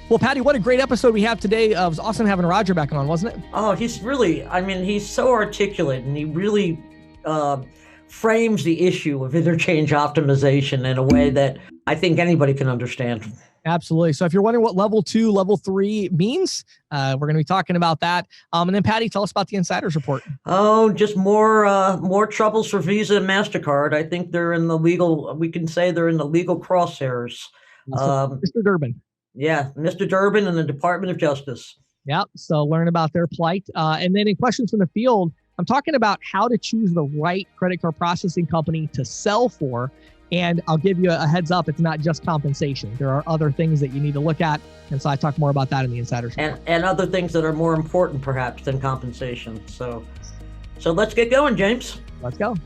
Well, Patti, what a great episode we have today. It was awesome having Roger back on, wasn't it? Oh, he's so articulate, and he really frames the issue of interchange optimization in a way that I think anybody can understand. Absolutely. So if you're wondering what level 2, level 3 means, we're going to be talking about that. And then Patti, tell us about the Insiders Report. Oh, just more troubles for Visa and MasterCard. I think they're in the we can say they're in the legal crosshairs. Mr. Durbin. Yeah, Mr. Durbin and the Department of Justice. Yeah, so learn about their plight. And then in questions from the field, I'm talking about how to choose the right credit card processing company to sell for. And I'll give you a heads up, it's not just compensation. There are other things that you need to look at. And so I talk more about that in the Insiders. And other things that are more important perhaps than compensation. So let's get going, James. Let's go.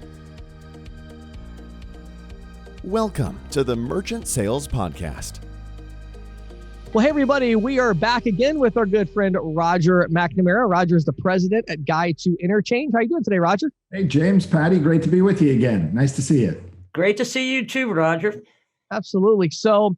Welcome to the Merchant Sales Podcast. Well, hey, everybody, we are back again with our good friend, Roger McNamara. Roger is the president at Guide to Interchange. How are you doing today, Roger? Hey, James, Patti, great to be with you again. Nice to see you. Great to see you too, Roger. Absolutely. So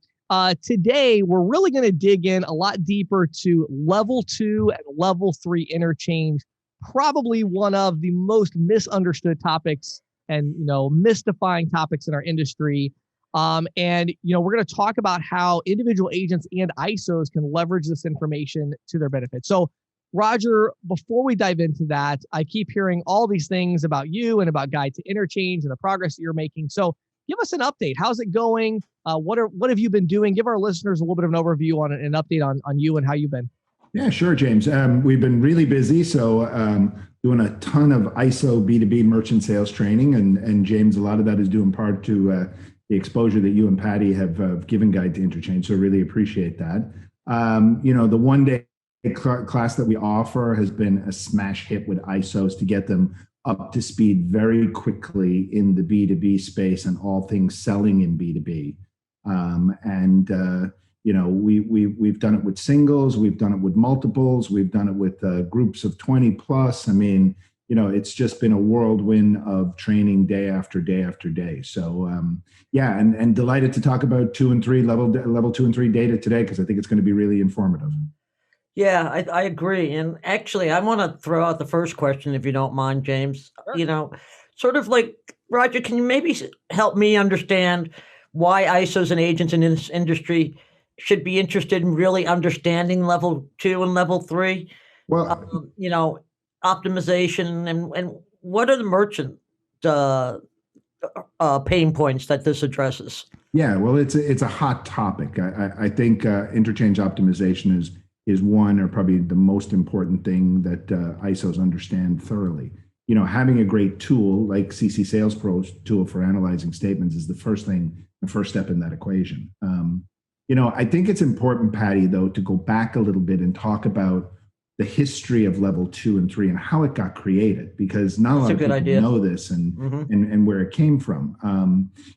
today, we're really going to dig in a lot deeper to level 2 and level 3 interchange, probably one of the most misunderstood topics and, mystifying topics in our industry. And we're going to talk about how individual agents and ISOs can leverage this information to their benefit. So, Roger, before we dive into that, I keep hearing all these things about you and about Guide to Interchange and the progress that you're making. So, give us an update. How's it going? What have you been doing? Give our listeners a little bit of an overview on an update on you and how you've been. Yeah, sure, James. We've been really busy. So doing a ton of ISO B2B merchant sales training. And James, a lot of that is due in part to the exposure that you and Patti have given Guide to Interchange. So really appreciate that. The one-day class that we offer has been a smash hit with ISOs to get them up to speed very quickly in the B2B space and all things selling in B2B. We've done it with singles, we've done it with multiples, we've done it with groups of 20 plus. I mean, it's just been a whirlwind of training day after day after day. So and delighted to talk about level 2 and 3 data today, because I think it's going to be really informative. Yeah, I agree. And actually, I want to throw out the first question, if you don't mind, James. Sure. Sort of like, Roger, can you maybe help me understand why ISOs and agents in this industry should be interested in really understanding level 2 and level 3? Well, optimization and what are the merchant pain points that this addresses? Yeah, well, it's a hot topic. I think interchange optimization is one, or probably the most important thing that ISOs understand thoroughly. Having a great tool like CC Sales Pro's tool for analyzing statements is the first step in that equation. I think it's important, Patti, though, to go back a little bit and talk about the history of level 2 and 3 and how it got created, because not a lot of people know this and where it came from.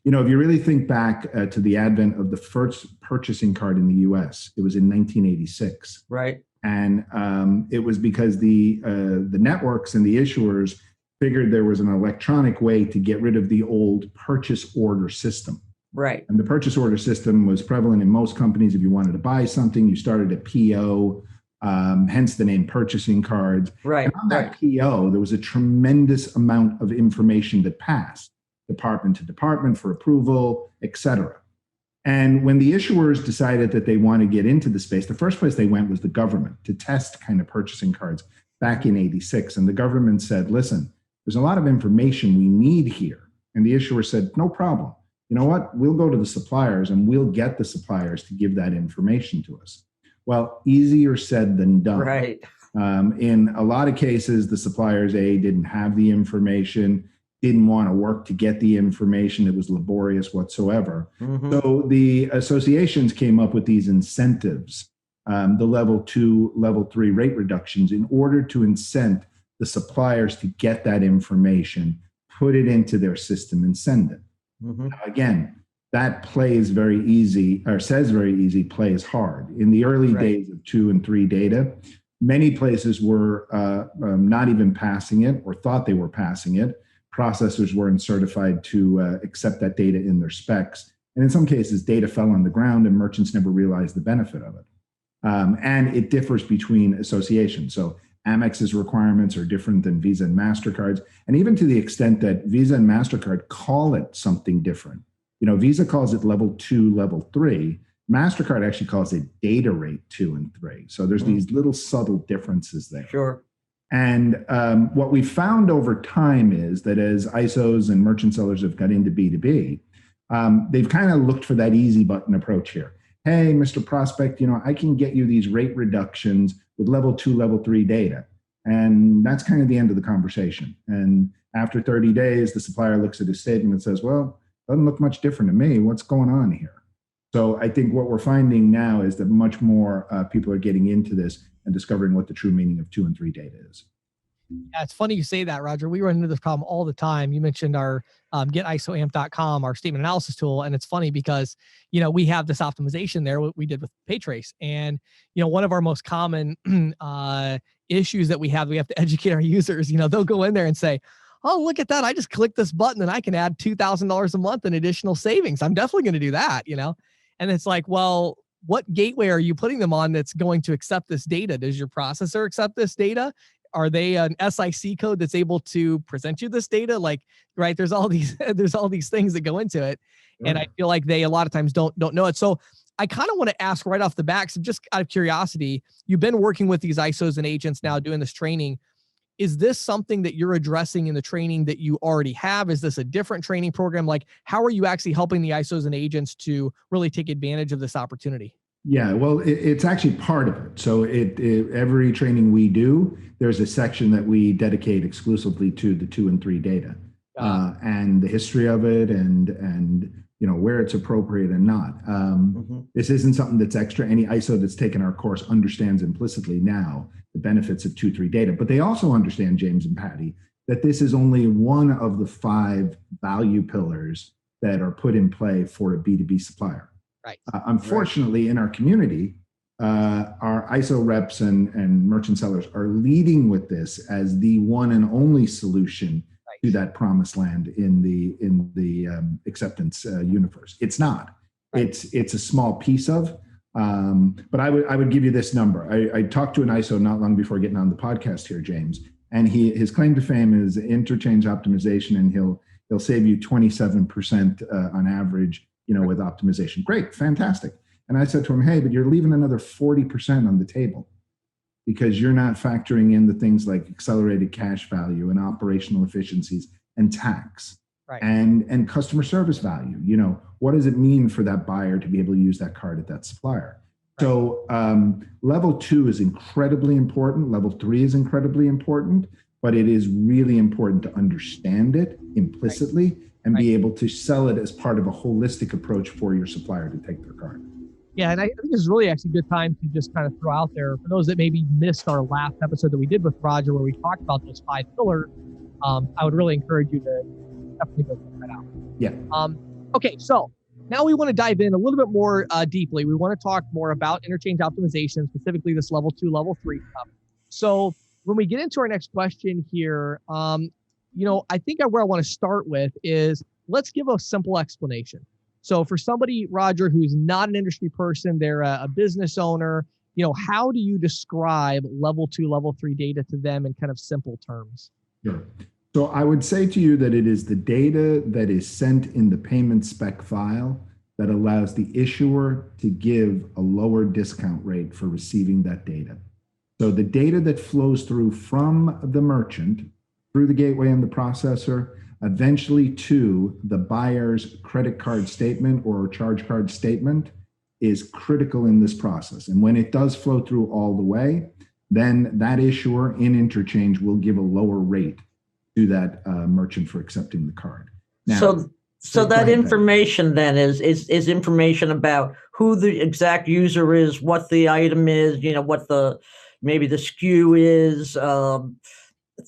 If you really think back to the advent of the first purchasing card in the US, it was in 1986. Right. And it was because the networks and the issuers figured there was an electronic way to get rid of the old purchase order system. Right. And the purchase order system was prevalent in most companies. If you wanted to buy something, you started a PO, hence the name purchasing cards. Right. And on that PO, there was a tremendous amount of information that passed department to department for approval, et cetera. And when the issuers decided that they want to get into the space, the first place they went was the government to test kind of purchasing cards back in 86. And the government said, listen, there's a lot of information we need here. And the issuer said, no problem. You know what? We'll go to the suppliers and we'll get the suppliers to give that information to us. Well, easier said than done. Right. In a lot of cases, the suppliers, didn't have the information, didn't want to work to get the information. It was laborious whatsoever. Mm-hmm. So the associations came up with these incentives, the level 2, level 3 rate reductions, in order to incent the suppliers to get that information, put it into their system and send it. Mm-hmm. Now, again, that plays very easy, or says very easy, plays hard. In the early days of 2 and 3 data, many places were not even passing it or thought they were passing it. Processors weren't certified to accept that data in their specs. And in some cases, data fell on the ground and merchants never realized the benefit of it. And it differs between associations. So Amex's requirements are different than Visa and MasterCard's, and even to the extent that Visa and MasterCard call it something different. Visa calls it level 2, level 3. MasterCard actually calls it data rate 2 and 3. So there's these little subtle differences there. Sure. And what we found over time is that as ISOs and merchant sellers have got into B2B, they've kind of looked for that easy button approach here. Hey, Mr. Prospect, I can get you these rate reductions with level 2, level 3 data. And that's kind of the end of the conversation. And after 30 days, the supplier looks at his statement and says, well, doesn't look much different to me. What's going on here? So I think what we're finding now is that much more people are getting into this and discovering what the true meaning of 2 and 3 data is. Yeah, it's funny you say that, Roger. We run into this problem all the time. You mentioned our getisoamp.com, our statement analysis tool. And it's funny because, we have this optimization there, what we did with PayTrace. And, one of our most common issues that we have to educate our users. They'll go in there and say, oh, look at that. I just clicked this button and I can add $2,000 a month in additional savings. I'm definitely going to do that, And it's like, well, what gateway are you putting them on that's going to accept this data? Does your processor accept this data? Are they an SIC code that's able to present you this data? Right? There's all these things that go into it, and I feel like they a lot of times don't know it. So I kind of want to ask right off the bat, so just out of curiosity, you've been working with these ISOs and agents now, doing this training. Is this something that you're addressing in the training that you already have? Is this a different training program? How are you actually helping the ISOs and agents to really take advantage of this opportunity? Yeah, well, it's actually part of it. So every training we do, there's a section that we dedicate exclusively to the 2 and 3 data and the history of it and where it's appropriate and not. This isn't something that's extra. Any ISO that's taken our course understands implicitly now the benefits of 2-3 data, but they also understand, James and Patti, that this is only one of the 5 value pillars that are put in play for a B2B supplier. Right. Unfortunately, in our community, our ISO reps and merchant sellers are leading with this as the one and only solution to that promised land in the acceptance universe. It's not. Right. It's a small piece of. But I would give you this number. I talked to an ISO not long before getting on the podcast here, James, and his claim to fame is interchange optimization, and he'll save you 27% on average. With optimization. Great, fantastic. And I said to him, hey, but you're leaving another 40% on the table because you're not factoring in the things like accelerated cash value and operational efficiencies and tax and customer service value. What does it mean for that buyer to be able to use that card at that supplier? Right. So level 2 is incredibly important. Level 3 is incredibly important, but it is really important to understand it implicitly and be able to sell it as part of a holistic approach for your supplier to take their card. Yeah, and I think this is really actually a good time to just kind of throw out there, for those that maybe missed our last episode that we did with Roger, where we talked about those 5 pillars, I would really encourage you to definitely go check that out. Yeah. Okay, so now we want to dive in a little bit more deeply. We want to talk more about interchange optimization, specifically this level 2, level 3 stuff. So when we get into our next question here, I think where I want to start with is, let's give a simple explanation. So for somebody, Roger, who's not an industry person, they're a business owner, how do you describe level 2, level 3 data to them in kind of simple terms? Sure. So I would say to you that it is the data that is sent in the payment spec file that allows the issuer to give a lower discount rate for receiving that data. So the data that flows through from the merchant through the gateway and the processor, eventually to the buyer's credit card statement or charge card statement, is critical in this process. And when it does flow through all the way, then that issuer in Interchange will give a lower rate to that merchant for accepting the card. Now, so that information then is information about who the exact user is, what the item is, what maybe the SKU is,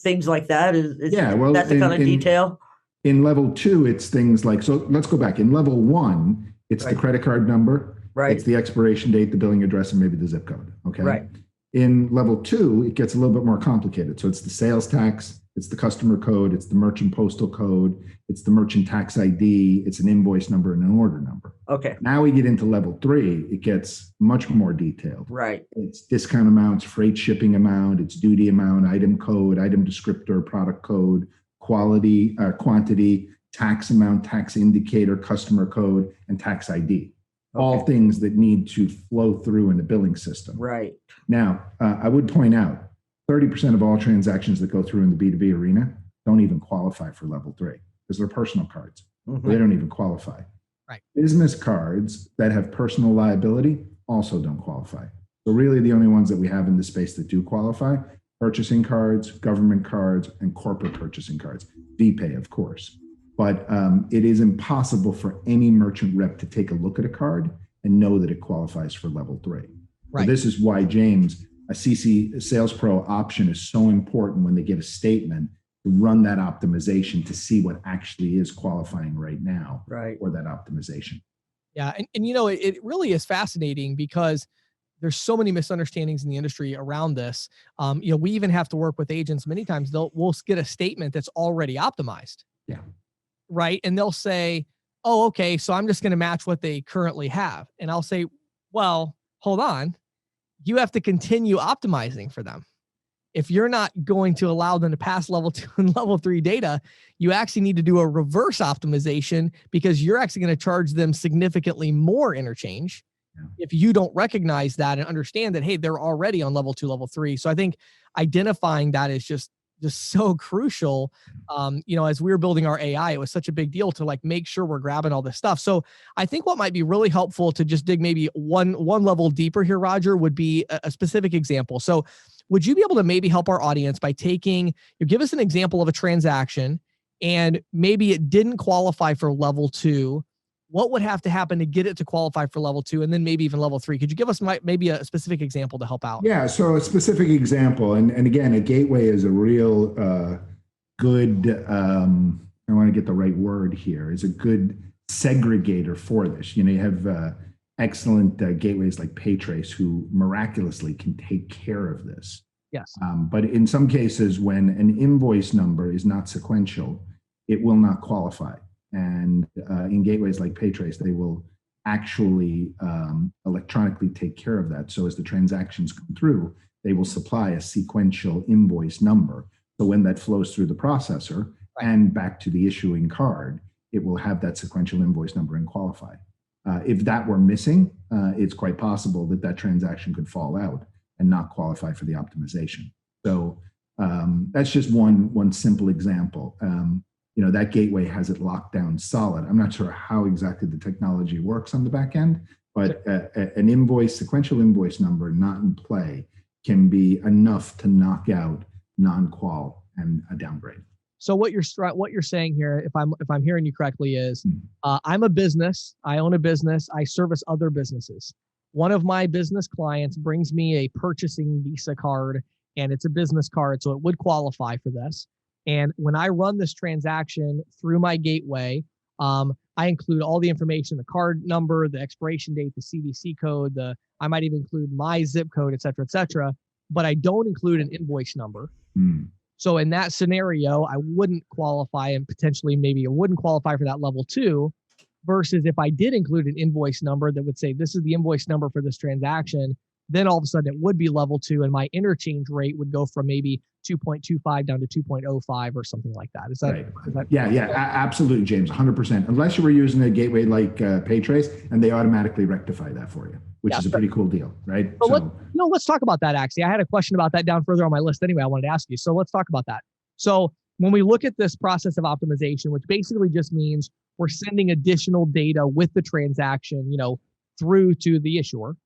things like that. That's the kind of detail. In level 2, it's things like, so let's go back. In level 1, it's the credit card number, it's the expiration date, the billing address, and maybe the zip code. Okay. Right. In level 2, it gets a little bit more complicated. So it's the sales tax, it's the customer code, it's the merchant postal code, it's the merchant tax ID, it's an invoice number and an order number. Okay. Now we get into level 3, it gets much more detailed. Right. It's discount amounts, freight shipping amount, it's duty amount, item code, item descriptor, product code, quality, quantity, tax amount, tax indicator, customer code, and tax ID. Okay. All things that need to flow through in the billing system. Right. Now, I would point out 30% of all transactions that go through in the B2B arena don't even qualify for level 3 because they're personal cards. Mm-hmm. They don't even qualify. Right. Business cards that have personal liability also don't qualify. So really the only ones that we have in the space that do qualify, purchasing cards, government cards, and corporate purchasing cards. VPay, of course. But it is impossible for any merchant rep to take a look at a card and know that it qualifies for level 3. Right. So this is why, James, a CC Sales Pro option is so important when they get a statement to run that optimization to see what actually is qualifying right now for that optimization. Yeah. And it really is fascinating because there's so many misunderstandings in the industry around this. We even have to work with agents. Many times we'll get a statement that's already optimized. Yeah. Right. And they'll say, oh, okay, so I'm just going to match what they currently have. And I'll say, well, hold on. You have to continue optimizing for them. If you're not going to allow them to pass level 2 and level 3 data, you actually need to do a reverse optimization because you're actually going to charge them significantly more interchange if you don't recognize that and understand that, hey, they're already on level 2, level 3. So I think identifying that is just so crucial. As we were building our AI, it was such a big deal to make sure we're grabbing all this stuff. So I think what might be really helpful to just dig maybe one level deeper here, Roger, would be a specific example. So would you be able to maybe help our audience by give us an example of a transaction and maybe it didn't qualify for level 2? What would have to happen to get it to qualify for level 2 and then maybe even level 3? Could you give us maybe a specific example to help out? Yeah, so a specific example, and again, a gateway is a real good, I want to get the right word here, is a good segregator for this. You have excellent gateways like Paytrace who miraculously can take care of this. Yes. But in some cases, when an invoice number is not sequential, it will not qualify. And in gateways like Paytrace, they will actually electronically take care of that. So as the transactions come through, they will supply a sequential invoice number. So when that flows through the processor and back to the issuing card, it will have that sequential invoice number and qualify. If that were missing, it's quite possible that transaction could fall out and not qualify for the optimization. So that's just one simple example. That gateway has it locked down solid. I'm not sure how exactly the technology works on the back end, but an sequential invoice number not in play can be enough to knock out non-qual and a downgrade. So what you're saying here, if I'm hearing you correctly, is I'm a business. I own a business. I service other businesses. One of my business clients brings me a purchasing Visa card, and it's a business card, so it would qualify for this. And when I run this transaction through my gateway, I include all the information, the card number, the expiration date, the CVC code, I might even include my zip code, et cetera, but I don't include an invoice number. So in that scenario, I wouldn't qualify, and potentially maybe it wouldn't qualify for that level 2, versus if I did include an invoice number that would say, this is the invoice number for this transaction, then all of a sudden it would be level 2 and my interchange rate would go from maybe 2.25 down to 2.05 or something like that. Is that right? Yeah, absolutely, James, 100%. Unless you were using a gateway like Paytrace, and they automatically rectify that for you, which is a pretty cool deal, right? So let's talk about that. Actually, I had a question about that down further on my list. Anyway, I wanted to ask you. So let's talk about that. So when we look at this process of optimization, which basically just means we're sending additional data with the transaction, through to the issuer.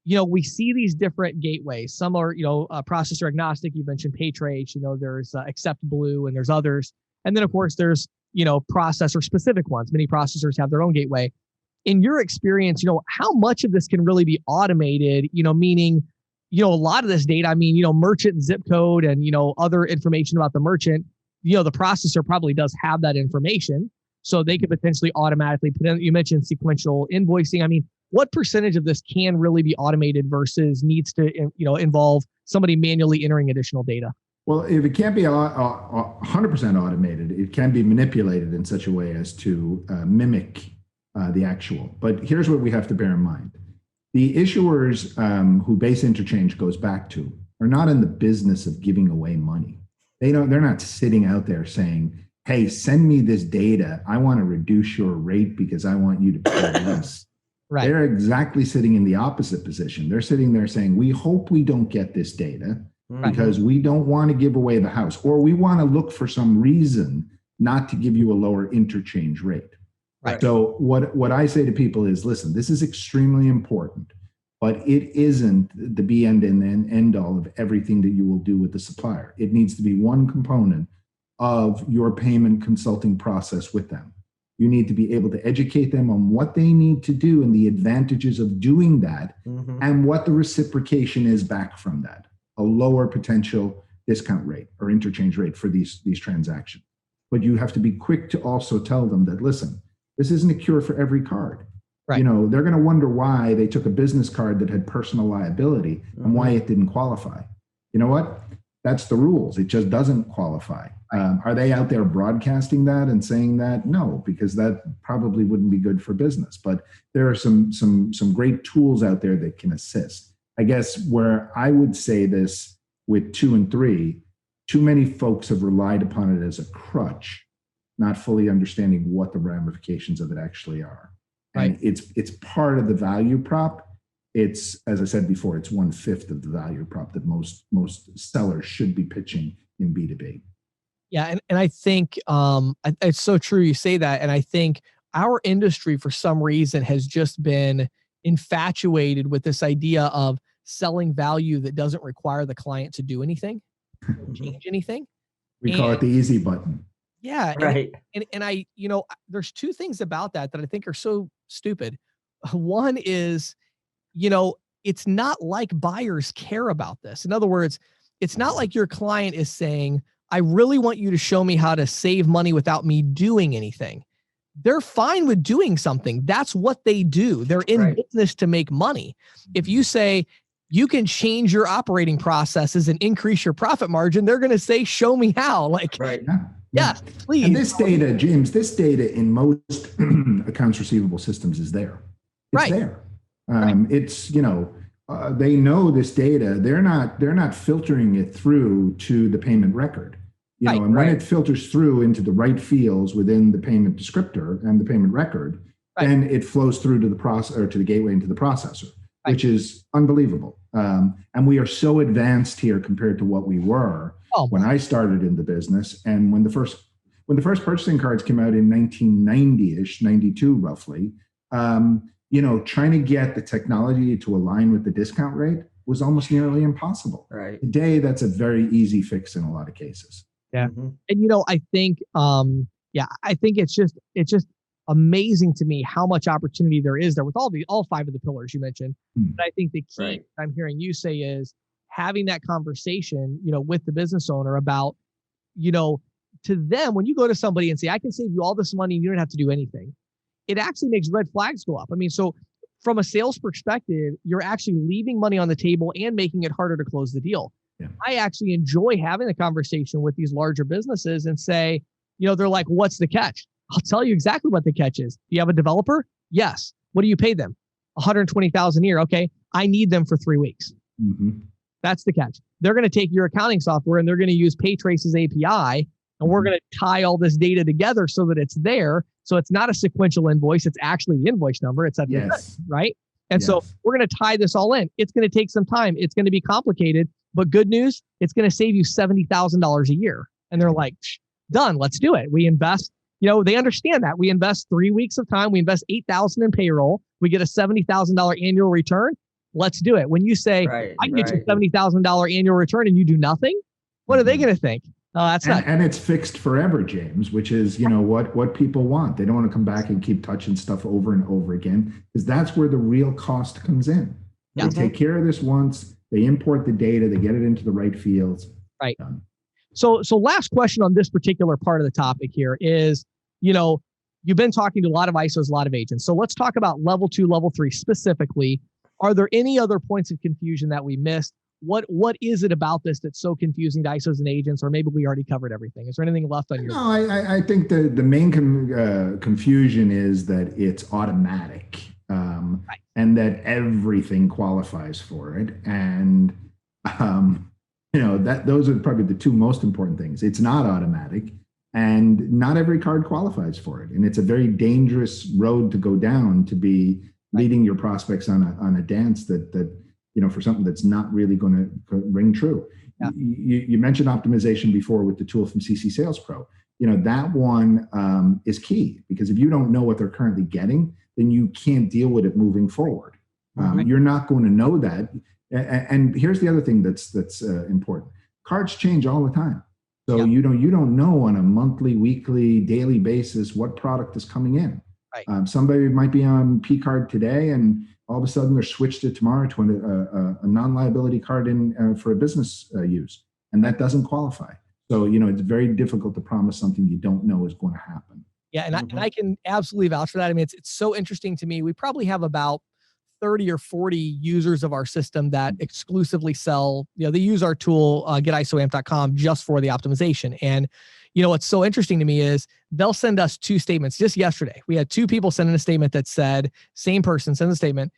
We see these different gateways. Some are, processor agnostic. You mentioned Paytrace, there's Accept Blue and there's others. And then of course there's, processor specific ones. Many processors have their own gateway. In your experience, how much of this can really be automated, meaning, a lot of this data, merchant zip code and, other information about the merchant, the processor probably does have that information. So they could potentially automatically put in, you mentioned sequential invoicing. what percentage of this can really be automated versus needs to, involve somebody manually entering additional data? Well, if it can't be 100% automated, it can be manipulated in such a way as to mimic the actual. But here's what we have to bear in mind. The issuers who base Interchange goes back to are not in the business of giving away money. They're not sitting out there saying, hey, send me this data. I want to reduce your rate because I want you to pay less. Right. They're exactly sitting in the opposite position. They're sitting there saying, we hope we don't get this data because we don't want to give away the house, or we want to look for some reason not to give you a lower interchange rate. Right. So what I say to people is, listen, this is extremely important, but it isn't the be end and end all of everything that you will do with the supplier. It needs to be one component of your payment consulting process with them. You need to be able to educate them on what they need to do and the advantages of doing that, and what the reciprocation is back from that, a lower potential discount rate or interchange rate for these transactions. But you have to be quick to also tell them that, listen, this isn't a cure for every card. Right. They're going to wonder why they took a business card that had personal liability and why it didn't qualify. You know what? That's the rules. It just doesn't qualify. Are they out there broadcasting that and saying that? No, because that probably wouldn't be good for business. But there are some great tools out there that can assist. I guess where I would say this with 2 and 3, too many folks have relied upon it as a crutch, not fully understanding what the ramifications of it actually are. Right. And it's part of the value prop. It's, as I said before, it's 1/5 of the value prop that most sellers should be pitching in B2B. Yeah. And I think it's so true you say that. And I think our industry, for some reason, has just been infatuated with this idea of selling value that doesn't require the client to do anything, change anything. We call it the easy button. Yeah. Right. And I, there's 2 things about that I think are so stupid. One is, it's not like buyers care about this. In other words, it's not like your client is saying, I really want you to show me how to save money without me doing anything. They're fine with doing something. That's what they do. They're in business to make money. If you say you can change your operating processes and increase your profit margin, they're going to say, show me how. Like, yeah, please. And this data, James, in most accounts receivable systems is there. It's there. It's, they know this data. They're not filtering it through to the payment record. And when it filters through into the right fields within the payment descriptor and the payment record, then it flows through to the process or to the gateway into the processor, which is unbelievable. And we are so advanced here compared to what we were when I started in the business. And when the first purchasing cards came out in 1990-ish, 92 roughly, trying to get the technology to align with the discount rate was almost nearly impossible. Right. Today, that's a very easy fix in a lot of cases. Yeah. And, I think, I think it's just amazing to me how much opportunity there is there with all 5 of the pillars you mentioned. But I think the key I'm hearing you say is having that conversation, with the business owner about, to them, when you go to somebody and say, I can save you all this money and you don't have to do anything, it actually makes red flags go up. I mean, so from a sales perspective, you're actually leaving money on the table and making it harder to close the deal. Yeah. I actually enjoy having a conversation with these larger businesses and say, they're like, what's the catch? I'll tell you exactly what the catch is. Do you have a developer? Yes. What do you pay them? $120,000 a year. Okay. I need them for 3 weeks. That's the catch. They're going to take your accounting software and they're going to use PayTrace's API, and we're going to tie all this data together so that it's there. So it's not a sequential invoice. It's actually the invoice number. It's at right. And so we're going to tie this all in. It's going to take some time. It's going to be complicated, but good news, it's going to save you $70,000 a year. And they're like, done. Let's do it. We invest, they understand that we invest 3 weeks of time. We invest $8,000 in payroll. We get a $70,000 annual return. Let's do it. When you say, I can get you a $70,000 annual return and you do nothing, what are they going to think? Oh, that's not. And it's fixed forever, James, which is, what people want. They don't want to come back and keep touching stuff over and over again, because that's where the real cost comes in. Yeah. They take care of this once, they import the data, they get it into the right fields. Right. Done. So last question on this particular part of the topic here is, you've been talking to a lot of ISOs, a lot of agents. So let's talk about level 2, level 3 specifically. Are there any other points of confusion that we missed? What is it about this that's so confusing to ISOs and agents, or maybe we already covered everything? Is there anything left on your? No, I think the main confusion is that it's automatic, Right. and that everything qualifies for it. And that those are probably the two most important things. It's not automatic, and not every card qualifies for it. And it's a very dangerous road to go down, to be leading your prospects on a dance that for something that's not really going to ring true. Yeah. You mentioned optimization before with the tool from CC Sales Pro. That one is key, because if you don't know what they're currently getting, then you can't deal with it moving forward. You're not going to know that. And here's the other thing that's important. Cards change all the time. So you don't know on a monthly, weekly, daily basis what product is coming in. Right. Somebody might be on P card today, and all of a sudden they're switched it tomorrow to a non-liability card for a business use, and that doesn't qualify. So it's very difficult to promise something you don't know is going to happen. Yeah, and I can absolutely vouch for that. I mean, it's so interesting to me. We probably have about 30 or 40 users of our system that exclusively sell, they use our tool, getisoamp.com, just for the optimization. And what's so interesting to me is they'll send us 2 statements. Just yesterday, we had 2 people send in a statement that said, same person send a statement.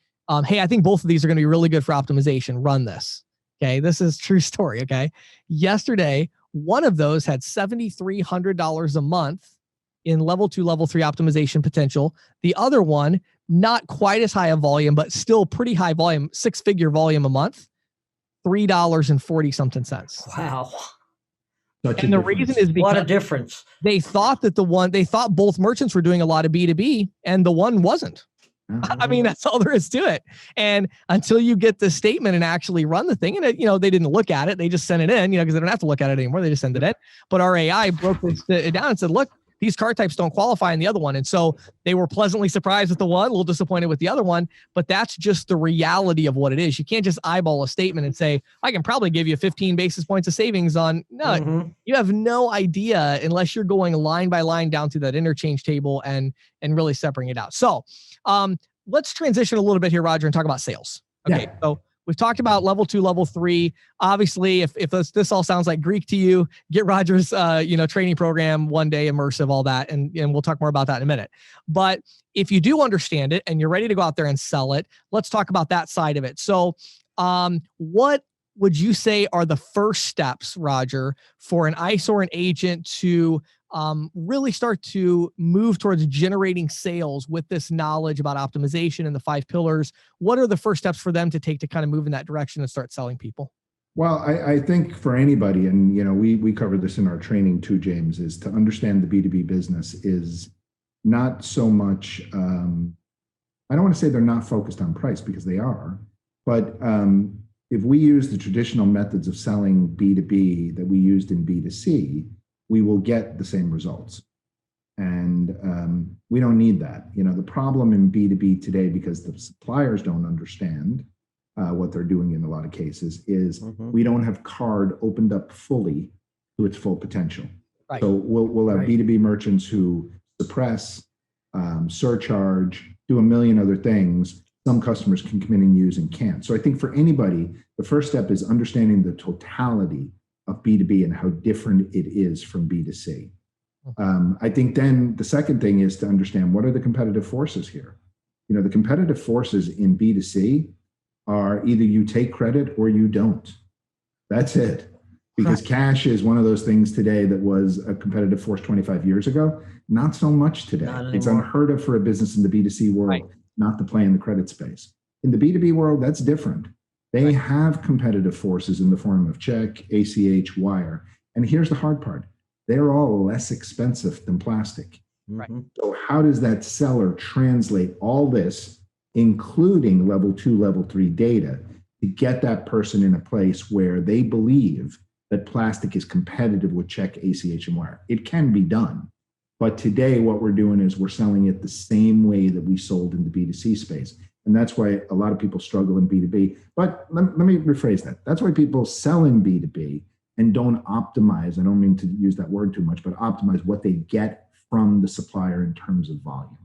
Hey, I think both of these are going to be really good for optimization. Run this. Okay. This is true story. Okay. Yesterday, one of those had $7,300 a month in level 2, level 3 optimization potential. The other one, not quite as high a volume, but still pretty high volume, 6-figure volume a month, $3.40 something cents. Wow. And the reason is because what a difference. They thought both merchants were doing a lot of B2B, and the one wasn't. I mean, that's all there is to it. And until you get the statement and actually run the thing, and they didn't look at it, they just sent it in, because they don't have to look at it anymore. They just send it in. But our AI broke it down and said, look, these card types don't qualify in the other one. And so they were pleasantly surprised with the one, a little disappointed with the other one, but that's just the reality of what it is. You can't just eyeball a statement and say, I can probably give you 15 basis points of savings on, you have no idea unless you're going line by line down through that interchange table and really separating it out. So let's transition a little bit here, Roger, and talk about sales. Okay. Yeah. So we've talked about level 2, level 3. Obviously, if this all sounds like Greek to you, get Roger's training program, one day immersive, all that, and we'll talk more about that in a minute. But if you do understand it and you're ready to go out there and sell it, let's talk about that side of it. So, what would you say are the first steps, Roger, for an ISO or an agent to really start to move towards generating sales with this knowledge about optimization and the 5 pillars? What are the first steps for them to take to kind of move in that direction and start selling people? Well, I think for anybody, and we covered this in our training too, James, is to understand the B2B business is not so much, I don't want to say they're not focused on price, because they are, but if we use the traditional methods of selling B2B that we used in B2C, we will get the same results. And we don't need that. The problem in B2B today, because the suppliers don't understand what they're doing in a lot of cases, is we don't have card opened up fully to its full potential. Right. So we'll have B2B merchants who suppress, surcharge, do a million other things. Some customers can come in and use and can't. So I think for anybody, the first step is understanding the totality of B2B and how different it is from B2C. I think then the second thing is to understand, what are the competitive forces here? The competitive forces in B2C are either you take credit or you don't. That's it. Because cash is one of those things today that was a competitive force 25 years ago. Not so much today. It's unheard of for a business in the B2C world not to play in the credit space. In the B2B world, that's different. They have competitive forces in the form of check, ACH, wire. And here's the hard part. They're all less expensive than plastic. Right. So how does that seller translate all this, including level 2, level 3 data, to get that person in a place where they believe that plastic is competitive with check, ACH, and wire? It can be done. But today what we're doing is we're selling it the same way that we sold in the B2C space. And that's why a lot of people struggle in B2B. But let me rephrase that. That's why people sell in B2B and don't optimize. I don't mean to use that word too much, but optimize what they get from the supplier in terms of volume.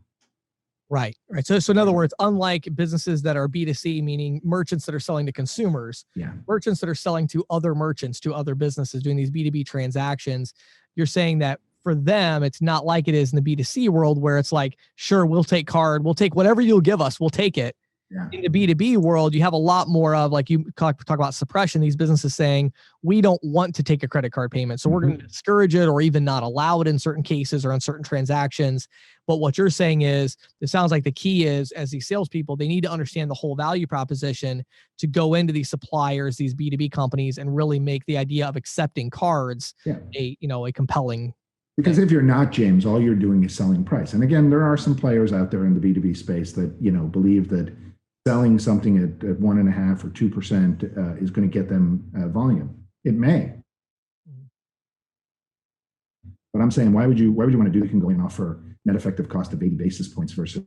Right. So in other words, unlike businesses that are B2C, meaning merchants that are selling to consumers, merchants that are selling to other merchants, to other businesses, doing these B2B transactions, you're saying that for them, it's not like it is in the B2C world where it's like, sure, we'll take card, we'll take whatever you'll give us, we'll take it. Yeah. In the B2B world, you have a lot more of, like you talk about suppression, these businesses saying, we don't want to take a credit card payment. So we're going to discourage it or even not allow it in certain cases or on certain transactions. But what you're saying is, it sounds like the key is, as these salespeople, they need to understand the whole value proposition to go into these suppliers, these B2B companies, and really make the idea of accepting cards a compelling. Because if you're not, James, all you're doing is selling price. And again, there are some players out there in the B2B space that, believe that selling something at 1.5% or 2% is going to get them volume. It may. But I'm saying, why would you want to do that? You can go and offer net effective cost of 80 basis points versus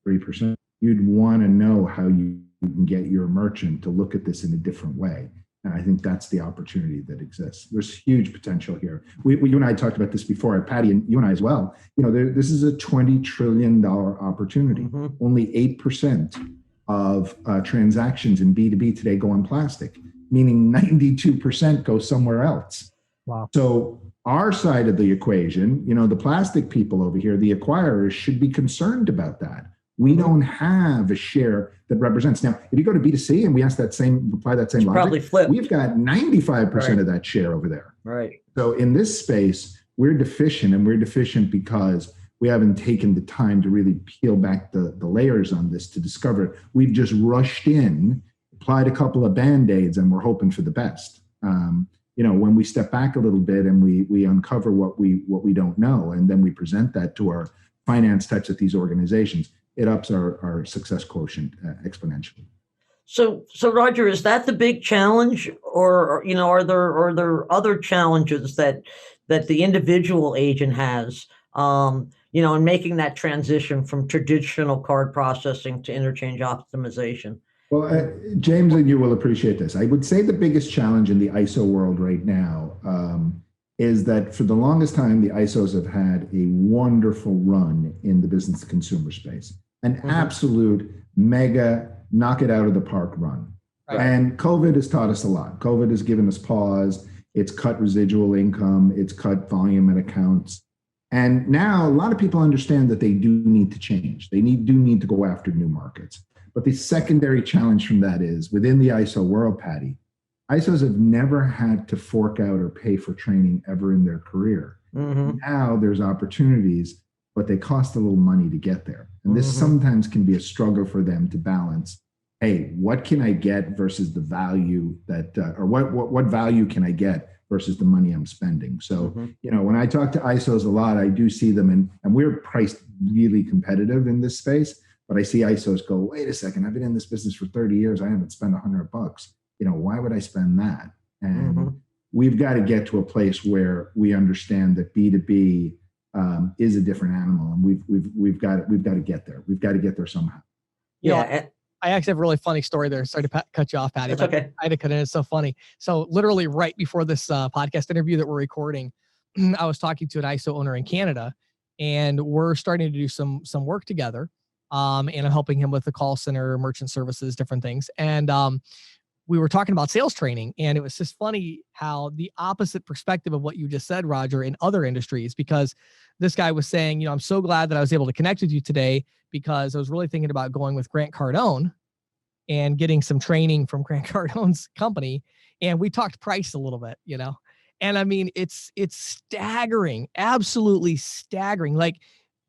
3%. You'd want to know how you can get your merchant to look at this in a different way. And I think that's the opportunity that exists. There's huge potential here. You and I talked about this before, Patti, and you and I as well. This is a $20 trillion opportunity. Only 8% of transactions in B2B today go on plastic, meaning 92% go somewhere else. Wow. So our side of the equation, the plastic people over here, the acquirers, should be concerned about that. We don't have a share that represents. Now, if you go to B2C and we apply that same logic, probably flip. We've got 95% of that share over there. Right. So in this space, we're deficient, and we're deficient because we haven't taken the time to really peel back the layers on this to discover it. We've just rushed in, applied a couple of Band-Aids, and we're hoping for the best. When we step back a little bit and we uncover what we don't know, and then we present that to our finance types at these organizations, it ups our success quotient exponentially. So Roger, is that the big challenge, or are there other challenges that the individual agent has, in making that transition from traditional card processing to interchange optimization? Well, James, and you will appreciate this. I would say the biggest challenge in the ISO world right now is that for the longest time, the ISOs have had a wonderful run in the business consumer space. An absolute mega knock it out of the park run. Right. And COVID has taught us a lot. COVID has given us pause. It's cut residual income. It's cut volume at accounts. And now a lot of people understand that they do need to change. They do need to go after new markets. But the secondary challenge from that is, within the ISO world, Patti, ISOs have never had to fork out or pay for training ever in their career. Now there's opportunities, but they cost a little money to get there. And this sometimes can be a struggle for them to balance. Hey, what can I get versus the value that, or what value can I get versus the money I'm spending? So, when I talk to ISOs a lot, I do see them, and we're priced really competitive in this space, but I see ISOs go, wait a second, I've been in this business for 30 years. I haven't spent $100. Why would I spend that? And we've got to get to a place where we understand that B2B is a different animal, and we've got to get there. We've got to get there somehow. I actually have a really funny story there. Sorry to cut you off, Patti. That's okay. I had to cut in. It's so funny. So literally right before this podcast interview that we're recording, I was talking to an ISO owner in Canada, and we're starting to do some work together. And I'm helping him with the call center, merchant services, different things. And we were talking about sales training, and it was just funny how the opposite perspective of what you just said, Roger, in other industries, because this guy was saying, I'm so glad that I was able to connect with you today, because I was really thinking about going with Grant Cardone and getting some training from Grant Cardone's company. And we talked price a little bit, and I mean, it's staggering, absolutely staggering. Like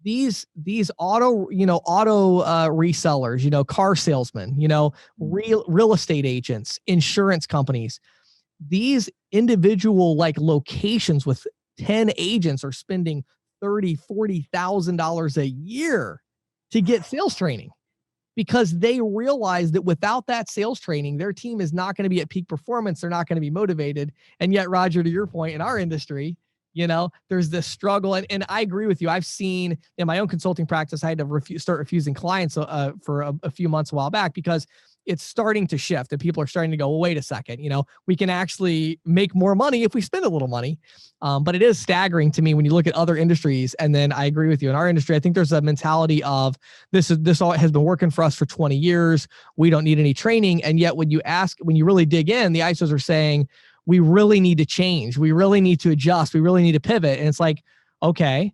these auto resellers, car salesmen, real estate agents, insurance companies, these individual locations with 10 agents are spending $30,000-$40,000 a year to get sales training, because they realize that without that sales training, their team is not going to be at peak performance. They're not going to be motivated. And yet, Roger, to your point, in our industry, there's this struggle. And I agree with you. I've seen in my own consulting practice, I had to start refusing clients for a few months a while back, because it's starting to shift and people are starting to go, well, wait a second, we can actually make more money if we spend a little money. But it is staggering to me when you look at other industries. And then I agree with you. In our industry, I think there's a mentality of this all has been working for us for 20 years. We don't need any training. And yet when you really dig in, the ISOs are saying, we really need to change. We really need to adjust. We really need to pivot. And it's like, okay,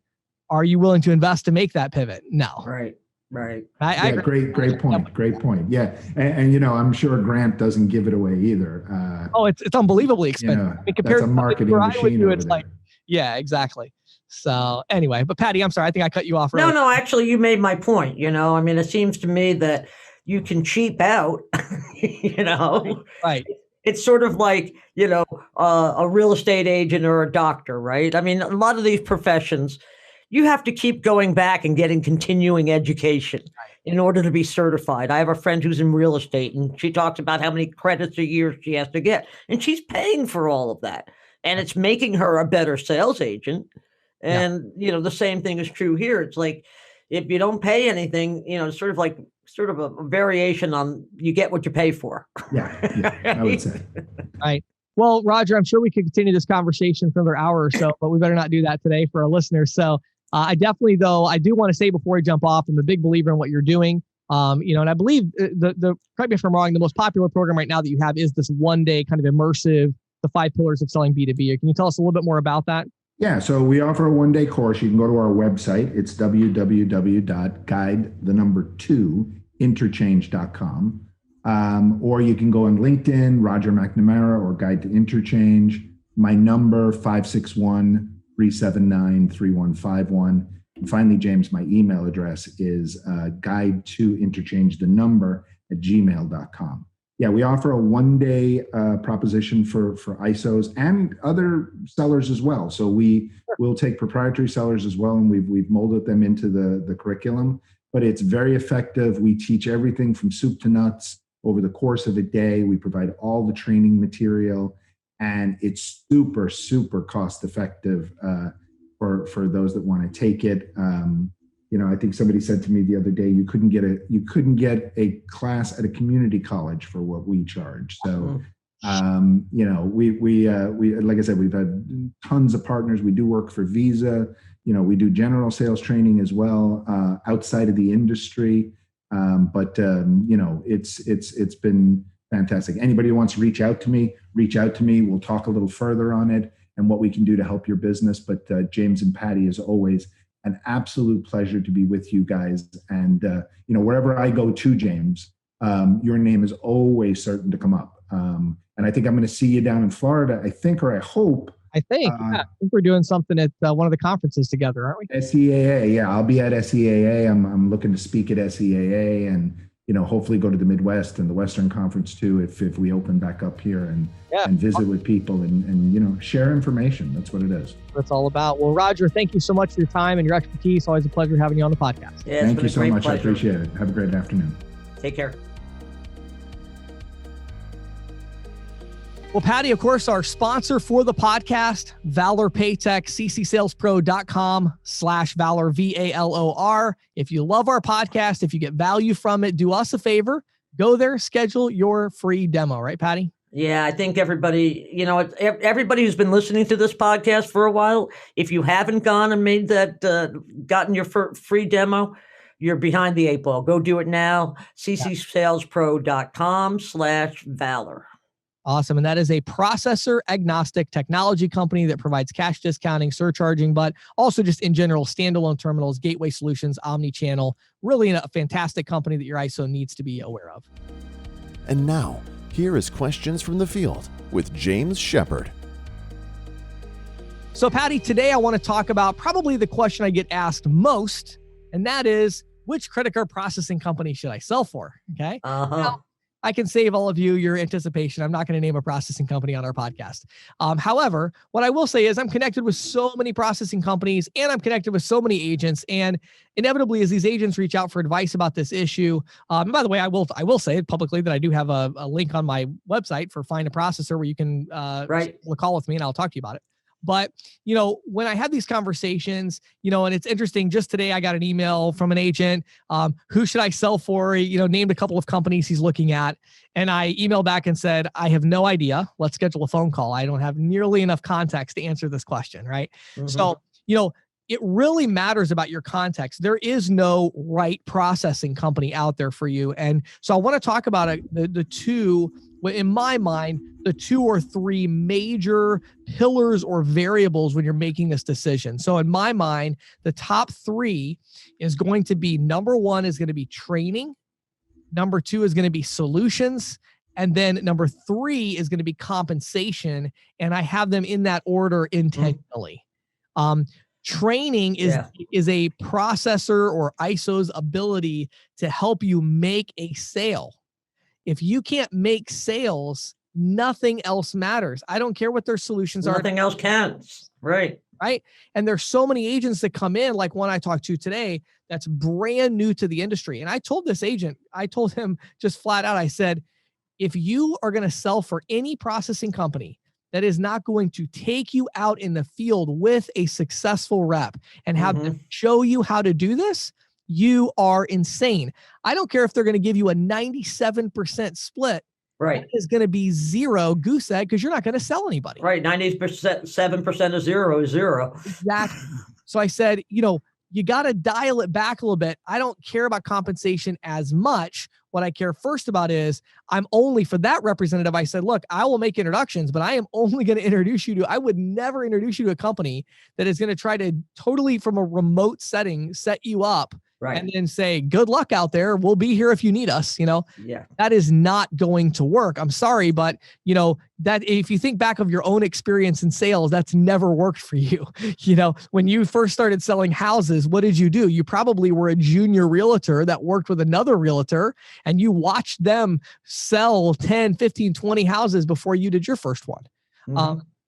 are you willing to invest to make that pivot? No. Right. I agree. Great point. Yeah. And I'm sure Grant doesn't give it away either. It's unbelievably expensive. That's a marketing machine over there. Yeah, exactly. So anyway, but Patti, I'm sorry. I think I cut you off. No, actually you made my point. I mean, it seems to me that you can cheap out, Right. It's sort of like, a real estate agent or a doctor, right? I mean, a lot of these professions, you have to keep going back and getting continuing education in order to be certified. I have a friend who's in real estate, and she talks about how many credits a year she has to get, and she's paying for all of that. And it's making her a better sales agent. And, the same thing is true here. It's like, if you don't pay anything, sort of a variation on you get what you pay for. Yeah, I would say. Right. Well, Roger, I'm sure we could continue this conversation for another hour or so, but we better not do that today for our listeners. So I definitely, though, I do want to say before we jump off, I'm a big believer in what you're doing. And I believe correct me if I'm wrong, the most popular program right now that you have is this one-day kind of immersive, the 5 pillars of selling B2B. Can you tell us a little bit more about that? Yeah, so we offer a one-day course. You can go to our website. It's www.guide2interchange.com. Or you can go on LinkedIn, Roger McNamara, or Guide to Interchange. My number, 561-379-3151. And finally, James, my email address is guide2interchange@gmail.com. Yeah, we offer a one-day proposition for ISOs and other sellers as well. So we will take proprietary sellers as well, and we've molded them into the curriculum. But it's very effective. We teach everything from soup to nuts over the course of a day. We provide all the training material, and it's super, super cost effective for those that want to take it. I think somebody said to me the other day, you couldn't get a class at a community college for what we charge. So, we like I said, we've had tons of partners. We do work for Visa. We do general sales training as well outside of the industry. But it's been fantastic. Anybody who wants to reach out to me. We'll talk a little further on it and what we can do to help your business. But James and Patti, as always, an absolute pleasure to be with you guys. And, wherever I go to, James, your name is always certain to come up. And I think I'm going to see you down in Florida, I think we're doing something at one of the conferences together, aren't we? SEAA. Yeah, I'll be at SEAA. I'm looking to speak at SEAA and, hopefully go to the Midwest and the Western Conference too, if we open back up here and visit with people and share information. That's what it is. That's all about. Well, Roger, thank you so much for your time and your expertise. Always a pleasure having you on the podcast. Yeah, thank you so much. Pleasure. I appreciate it. Have a great afternoon. Take care. Well, Patti, of course, our sponsor for the podcast, Valor Paytech, ccsalespro.com/Valor, VALOR. If you love our podcast, if you get value from it, do us a favor, go there, schedule your free demo, right, Patti? Yeah, I think everybody, everybody who's been listening to this podcast for a while, if you haven't gone and made that, gotten your free demo, you're behind the 8 ball. Go do it now, ccsalespro.com/Valor. Awesome. And that is a processor agnostic technology company that provides cash discounting, surcharging, but also just in general, standalone terminals, gateway solutions, omni-channel, really a fantastic company that your ISO needs to be aware of. And now, here is questions from the field with James Shepard. So Patti, today I want to talk about probably the question I get asked most, and that is, which credit card processing company should I sell for? Okay. Now, I can save all of you your anticipation. I'm not going to name a processing company on our podcast. However, what I will say is I'm connected with so many processing companies and I'm connected with so many agents. And inevitably, as these agents reach out for advice about this issue, and by the way, I will say publicly that I do have a link on my website for Find a Processor where you can call with me and I'll talk to you about it. But, when I had these conversations, and it's interesting, just today I got an email from an agent, who should I sell for? Named a couple of companies he's looking at. And I emailed back and said, I have no idea. Let's schedule a phone call. I don't have nearly enough context to answer this question. Right. Mm-hmm. So, it really matters about your context. There is no right processing company out there for you. And so I want to talk about the two, in my mind, the 2 or 3 major pillars or variables when you're making this decision. So in my mind, the top 3 is going to be, number 1 is going to be training. Number 2 is going to be solutions. And then number 3 is going to be compensation. And I have them in that order intentionally. Training is a processor or ISO's ability to help you make a sale. If you can't make sales, nothing else matters. I don't care what their solutions are. Nothing else counts. Right. Right. And there's so many agents that come in, like one I talked to today, that's brand new to the industry. And I told this agent, I told him just flat out, I said, if you are going to sell for any processing company that is not going to take you out in the field with a successful rep and have them show you how to do this, you are insane. I don't care if they're going to give you a 97% split. Right. That is going to be 0 goose egg because you're not going to sell anybody. Right. 90%, 7% of 0 is 0. Exactly. So I said, you got to dial it back a little bit. I don't care about compensation as much. What I care first about is I'm only, for that representative, I said, look, I will make introductions, but I am only going to introduce you to, I would never introduce you to a company that is going to try to totally from a remote setting, set you up. Right. And then say, good luck out there. We'll be here if you need us. That is not going to work. I'm sorry, but that if you think back of your own experience in sales, that's never worked for you. When you first started selling houses, what did you do? You probably were a junior realtor that worked with another realtor and you watched them sell 10, 15, 20 houses before you did your first one.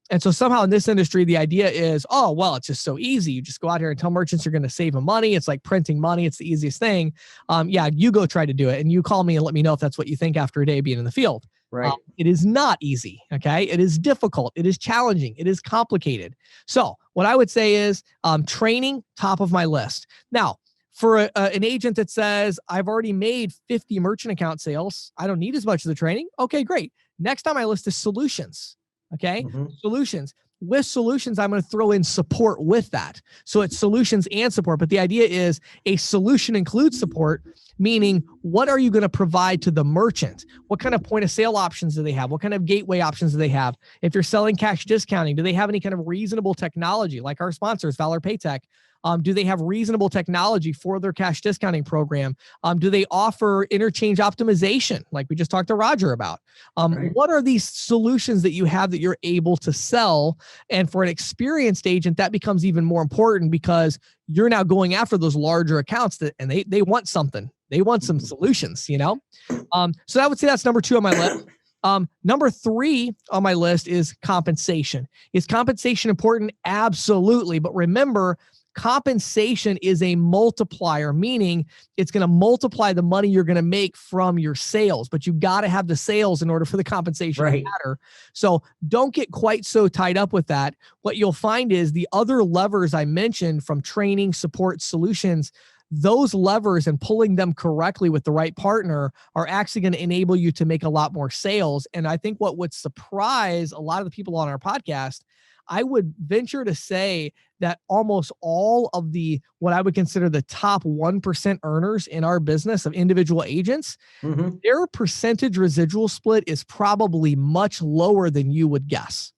And so somehow in this industry, the idea is, oh, well, it's just so easy. You just go out here and tell merchants you're going to save them money. It's like printing money. It's the easiest thing. You go try to do it. And you call me and let me know if that's what you think after a day of being in the field. Right. It is not easy. Okay. It is difficult. It is challenging. It is complicated. So what I would say is training, top of my list. Now, for an agent that says, I've already made 50 merchant account sales, I don't need as much of the training. Okay, great. Next on my list is solutions. Okay. Solutions. With solutions, I'm going to throw in support with that. So it's solutions and support. But the idea is a solution includes support, meaning what are you going to provide to the merchant? What kind of point of sale options do they have? What kind of gateway options do they have? If you're selling cash discounting, do they have any kind of reasonable technology like our sponsors, Valor Paytech? Do they have reasonable technology for their cash discounting program? Do they offer interchange optimization like we just talked to Roger about? Right. What are these solutions that you have that you're able to sell? And for an experienced agent, that becomes even more important because you're now going after those larger accounts and they want something. They want some solutions, So I would say that's number 2 on my list. Number 3 on my list is compensation. Is compensation important? Absolutely. But remember, compensation is a multiplier, meaning it's going to multiply the money you're going to make from your sales, but you got to have the sales in order for the compensation to matter. So don't get quite so tied up with that. What you'll find is the other levers I mentioned from training, support, solutions, those levers and pulling them correctly with the right partner are actually going to enable you to make a lot more sales. And I think what would surprise a lot of the people on our podcast, I would venture to say that almost all of what I would consider the top 1% earners in our business of individual agents, their percentage residual split is probably much lower than you would guess.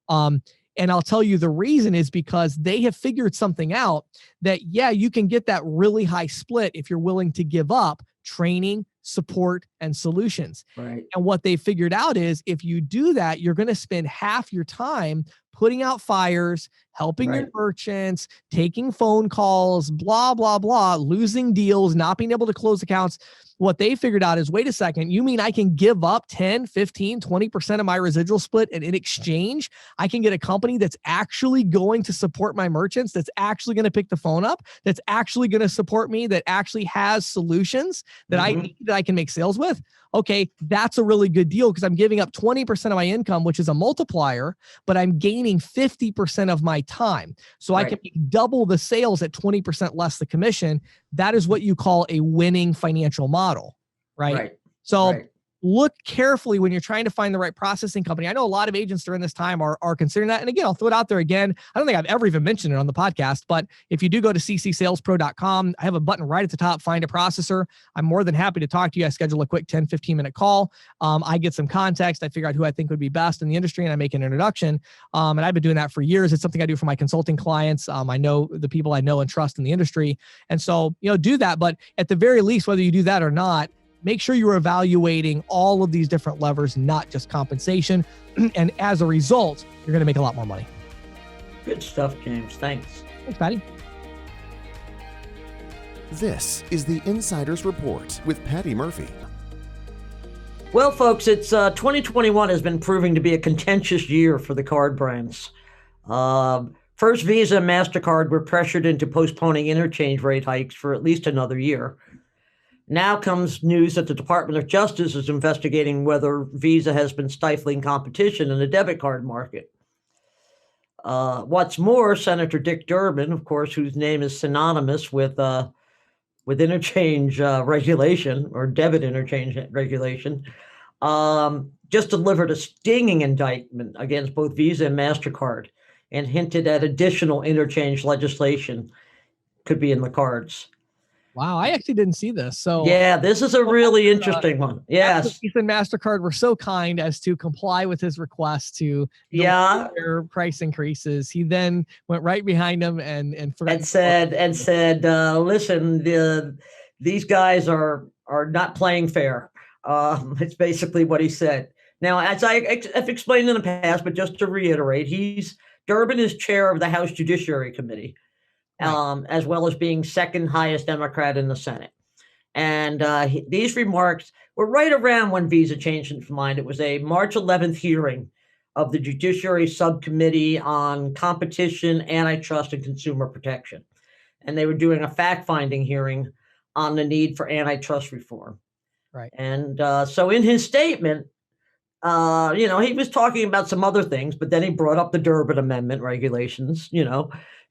And I'll tell you the reason is because they have figured something out that, you can get that really high split if you're willing to give up training, support, and solutions. Right. And what they figured out is if you do that, you're going to spend half your time putting out fires, helping your merchants, taking phone calls, blah, blah, blah, losing deals, not being able to close accounts. what they figured out is, wait a second, you mean I can give up 10, 15, 20% of my residual split, and in exchange, I can get a company that's actually going to support my merchants, that's actually going to pick the phone up, that's actually going to support me, that actually has solutions that I need, that I can make sales with. Okay, that's a really good deal because I'm giving up 20% of my income, which is a multiplier, but I'm gaining 50% of my time. So I can make double the sales at 20% less the commission. That is what you call a winning financial model, right? So look carefully when you're trying to find the right processing company. I know a lot of agents during this time are considering that. And again, I'll throw it out there again. I don't think I've ever even mentioned it on the podcast, but if you do go to ccsalespro.com, I have a button right at the top, find a processor. I'm more than happy to talk to you. I schedule a quick 10, 15-minute call. I get some context. I figure out who I think would be best in the industry, and I make an introduction. And I've been doing that for years. It's something I do for my consulting clients. I know the people I know and trust in the industry. And so, do that. But at the very least, whether you do that or not, make sure you're evaluating all of these different levers, not just compensation. And as a result, you're going to make a lot more money. Good stuff, James. Thanks. Thanks, Patti. This is the Insider's Report with Patti Murphy. Well, folks, it's 2021 has been proving to be a contentious year for the card brands. First, Visa and MasterCard were pressured into postponing interchange rate hikes for at least another year. Now comes news that the Department of Justice is investigating whether Visa has been stifling competition in the debit card market. What's more, Senator Dick Durbin, of course, whose name is synonymous with interchange regulation or debit interchange regulation, just delivered a stinging indictment against both Visa and MasterCard and hinted at additional interchange legislation could be in the cards. Wow, I actually didn't see this. So yeah, this is a really interesting one. Yes. Visa and MasterCard were so kind as to comply with his request to their price increases. He then went right behind him and said, listen, these guys are not playing fair. It's basically what he said. Now, as I've explained in the past, but just to reiterate, Durbin is chair of the House Judiciary Committee. As well as being second highest Democrat in the Senate. And these remarks were right around when Visa changed its mind. It was a March 11th hearing of the Judiciary Subcommittee on Competition, Antitrust, and Consumer Protection. And they were doing a fact-finding hearing on the need for antitrust reform. Right. And so in his statement, he was talking about some other things, but then he brought up the Durbin Amendment regulations,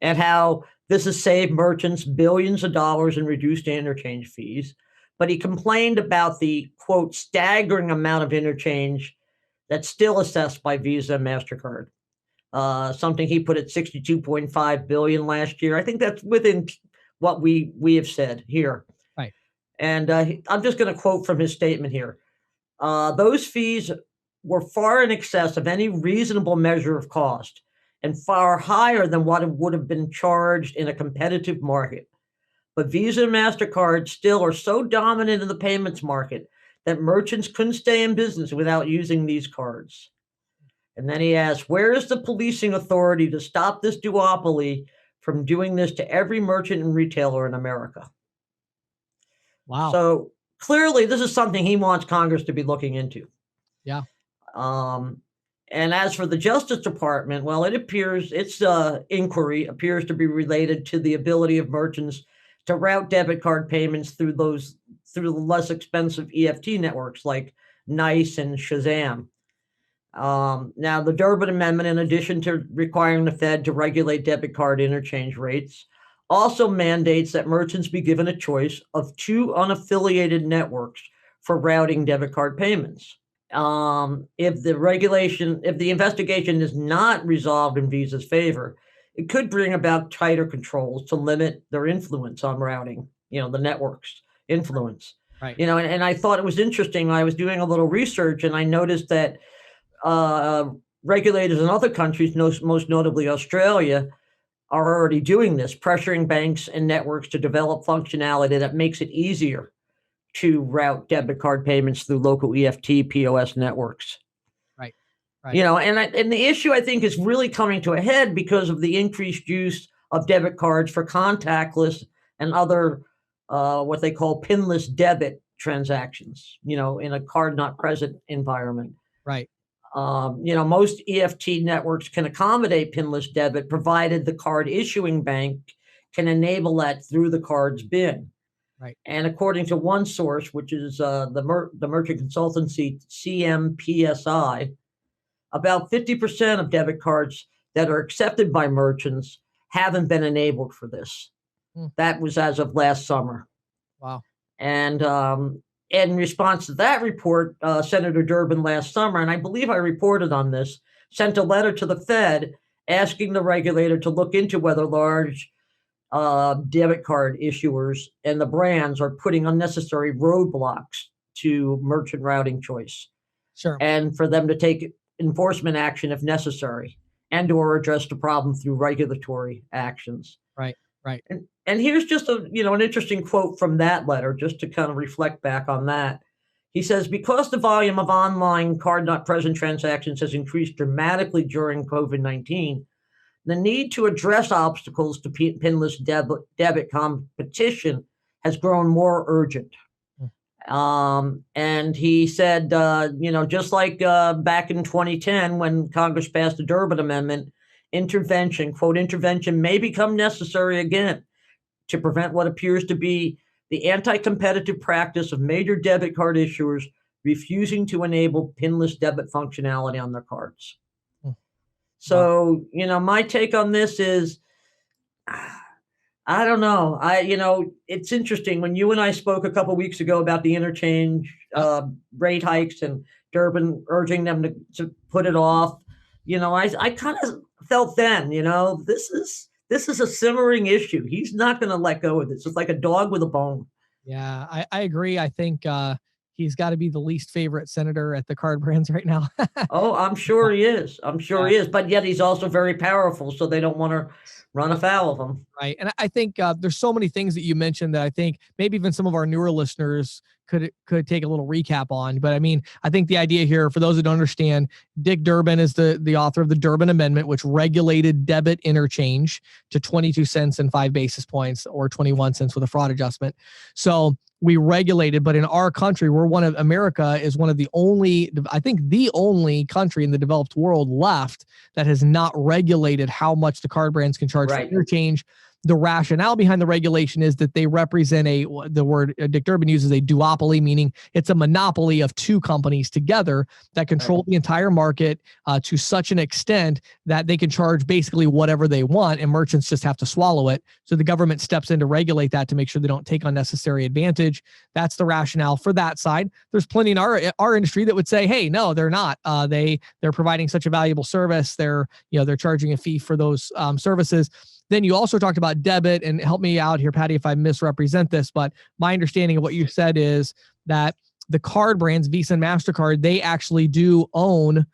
and how this has saved merchants billions of dollars in reduced interchange fees. But he complained about the, quote, staggering amount of interchange that's still assessed by Visa and MasterCard. Something he put at $62.5 billion last year. I think that's within what we have said here. Right. And I'm just going to quote from his statement here. Those fees were far in excess of any reasonable measure of cost, and far higher than what would have been charged in a competitive market. But Visa and MasterCard still are so dominant in the payments market that merchants couldn't stay in business without using these cards. And then he asks, where is the policing authority to stop this duopoly from doing this to every merchant and retailer in America? Wow. So clearly this is something he wants Congress to be looking into. Yeah. And as for the Justice Department, well, it appears its inquiry appears to be related to the ability of merchants to route debit card payments through the less expensive EFT networks like NICE and Shazam. Now, the Durbin Amendment, in addition to requiring the Fed to regulate debit card interchange rates, also mandates that merchants be given a choice of two unaffiliated networks for routing debit card payments. If the investigation is not resolved in Visa's favor, it could bring about tighter controls to limit their influence on routing, the network's influence. Right. And I thought it was interesting. I was doing a little research and I noticed that regulators in other countries, most notably Australia, are already doing this, pressuring banks and networks to develop functionality that makes it easier to route debit card payments through local EFT POS networks. Right. And the issue, I think, is really coming to a head because of the increased use of debit cards for contactless and other what they call pinless debit transactions, in a card not present environment. Right. Most EFT networks can accommodate pinless debit, provided the card issuing bank can enable that through the card's BIN. Right. And according to one source, which is the merchant consultancy CMPSI, about 50% of debit cards that are accepted by merchants haven't been enabled for this. That was as of last summer. Wow. And in response to that report, Senator Durbin last summer, and I believe I reported on this, sent a letter to the Fed asking the regulator to look into whether large debit card issuers and the brands are putting unnecessary roadblocks to merchant routing choice. Sure. And for them to take enforcement action if necessary, and or address the problem through regulatory actions. Right. And here's just an interesting quote from that letter, just to kind of reflect back on that. He says, because the volume of online card not present transactions has increased dramatically during COVID-19, the need to address obstacles to pinless debit competition has grown more urgent. And he said, just like back in 2010, when Congress passed the Durbin Amendment, intervention may become necessary again to prevent what appears to be the anti-competitive practice of major debit card issuers refusing to enable pinless debit functionality on their cards. So, my take on this is, I don't know. It's interesting. When you and I spoke a couple of weeks ago about the interchange rate hikes and Durbin urging them to put it off, I kind of felt then, this is a simmering issue. He's not going to let go of this. It's like a dog with a bone. Yeah, I agree. I think he's got to be the least favorite senator at the card brands right now. Oh, I'm sure he is. He is. But yet he's also very powerful, so they don't want to run afoul of him. Right. And I think there's so many things that you mentioned that I think maybe even some of our newer listeners could take a little recap on. But I mean, I think the idea here, for those who don't understand, Dick Durbin is the author of the Durbin Amendment, which regulated debit interchange to 22 cents and 5 basis points, or 21 cents with a fraud adjustment. So we regulated, but in our country, America is one of the only, I think the only country in the developed world left that has not regulated how much the card brands can charge for interchange. The rationale behind the regulation is that they represent the word Dick Durbin uses, a duopoly, meaning it's a monopoly of two companies together that control the entire market to such an extent that they can charge basically whatever they want, and merchants just have to swallow it. So the government steps in to regulate that to make sure they don't take unnecessary advantage. That's the rationale for that side. There's plenty in our industry that would say, hey, no, they're not. They're providing such a valuable service. They're charging a fee for those services. Then you also talked about debit, and help me out here, Patti, if I misrepresent this, but my understanding of what you said is that the card brands, Visa and MasterCard, they actually do own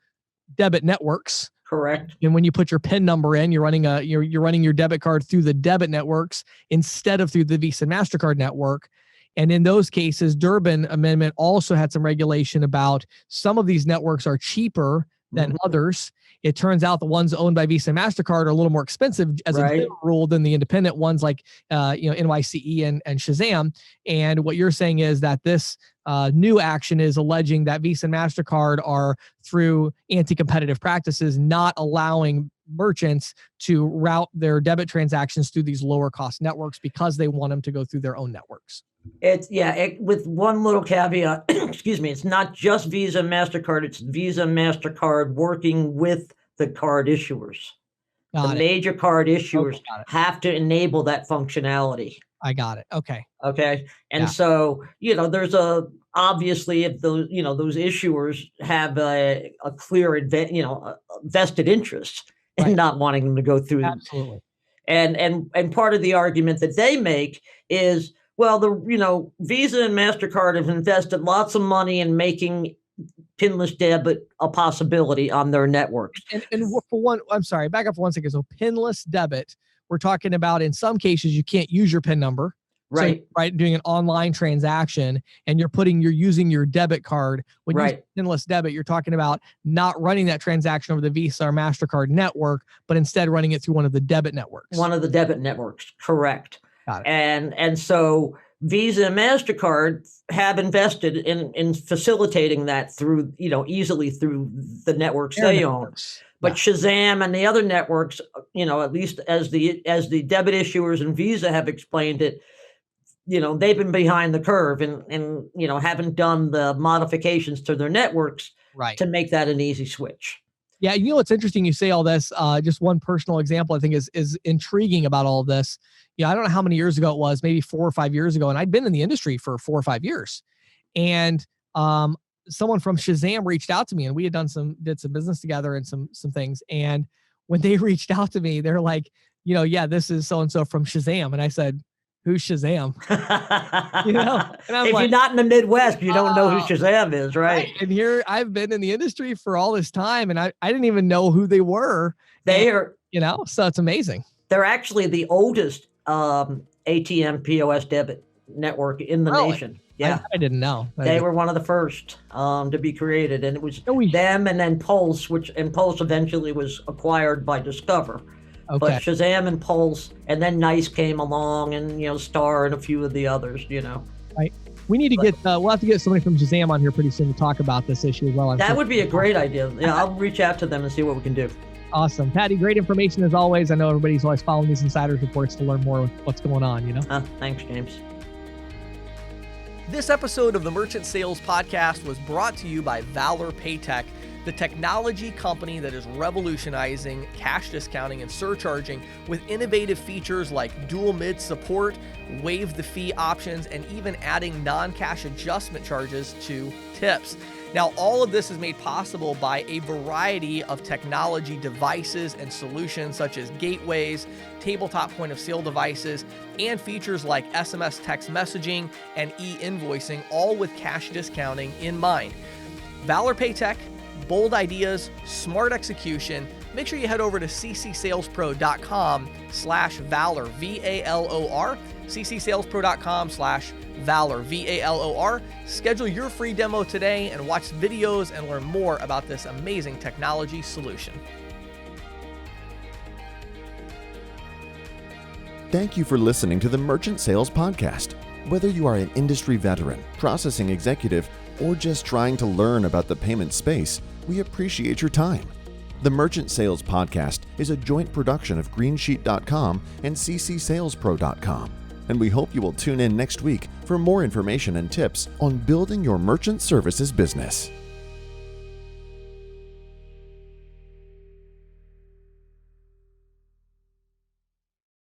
debit networks. Correct. And when you put your PIN number in, you're running your debit card through the debit networks instead of through the Visa and MasterCard network. And in those cases, Durbin Amendment also had some regulation about some of these networks are cheaper than others. It turns out the ones owned by Visa and MasterCard are a little more expensive as a general rule than the independent ones like NYCE and Shazam. And what you're saying is that this new action is alleging that Visa and MasterCard are, through anti-competitive practices, not allowing merchants to route their debit transactions through these lower cost networks because they want them to go through their own networks. With one little caveat, excuse me, it's not just Visa and MasterCard, it's Visa and MasterCard working with the card issuers. Major card issuers have to enable that functionality. I got it. Okay. And so, there's obviously, if those issuers have a clear, vested interest in not wanting them to go through. Absolutely. And part of the argument that they make is, well, Visa and MasterCard have invested lots of money in making pinless debit a possibility on their networks. And for one, I'm sorry, back up for 1 second. So pinless debit, we're talking about, in some cases, you can't use your PIN number. Right. So, doing an online transaction, and you're using your debit card. When you use pinless debit, you're talking about not running that transaction over the Visa or MasterCard network, but instead running it through one of the debit networks. One of the debit networks. Correct. Got it. And so Visa and MasterCard have invested in facilitating that through, easily through the networks they own. But Shazam and the other networks, at least as the debit issuers and Visa have explained it, they've been behind the curve and haven't done the modifications to their networks to make that an easy switch. Yeah, what's interesting, you say all this, just one personal example I think is intriguing about all of this. I don't know how many years ago it was, maybe 4 or 5 years ago, and I'd been in the industry for 4 or 5 years. And someone from Shazam reached out to me, and we had did some business together and some things. And when they reached out to me, they're like, yeah, this is so-and-so from Shazam. And I said, who's Shazam? And I'm if you're not in the Midwest, you don't know who Shazam is, right? And here I've been in the industry for all this time, and I didn't even know who they were. They are, so it's amazing. They're actually the oldest ATM POS debit network in the nation. Yeah, I didn't know. They were one of the first to be created, and it was them, and then Pulse, and Pulse eventually was acquired by Discover. Okay. But Shazam and Pulse, and then Nice came along, and Star and a few of the others. Right. We need to get. We'll have to get somebody from Shazam on here pretty soon to talk about this issue as well. That would be a great idea. Yeah, I'll reach out to them and see what we can do. Awesome, Patti. Great information as always. I know everybody's always following these insiders reports to learn more what's going on. Thanks, James. This episode of the Merchant Sales Podcast was brought to you by Valor Paytech, the technology company that is revolutionizing cash discounting and surcharging with innovative features like dual mid support, waive the fee options, and even adding non-cash adjustment charges to tips. Now, all of this is made possible by a variety of technology devices and solutions such as gateways, tabletop point of sale devices, and features like SMS text messaging and e-invoicing, all with cash discounting in mind. Valor Paytech, bold ideas, smart execution. Make sure you head over to ccsalespro.com/Valor, VALOR, ccsalespro.com/Valor, VALOR. Schedule your free demo today and watch videos and learn more about this amazing technology solution. Thank you for listening to the Merchant Sales Podcast. Whether you are an industry veteran, processing executive, or just trying to learn about the payment space, we appreciate your time. The Merchant Sales Podcast is a joint production of greensheet.com and ccsalespro.com, and we hope you will tune in next week for more information and tips on building your merchant services business.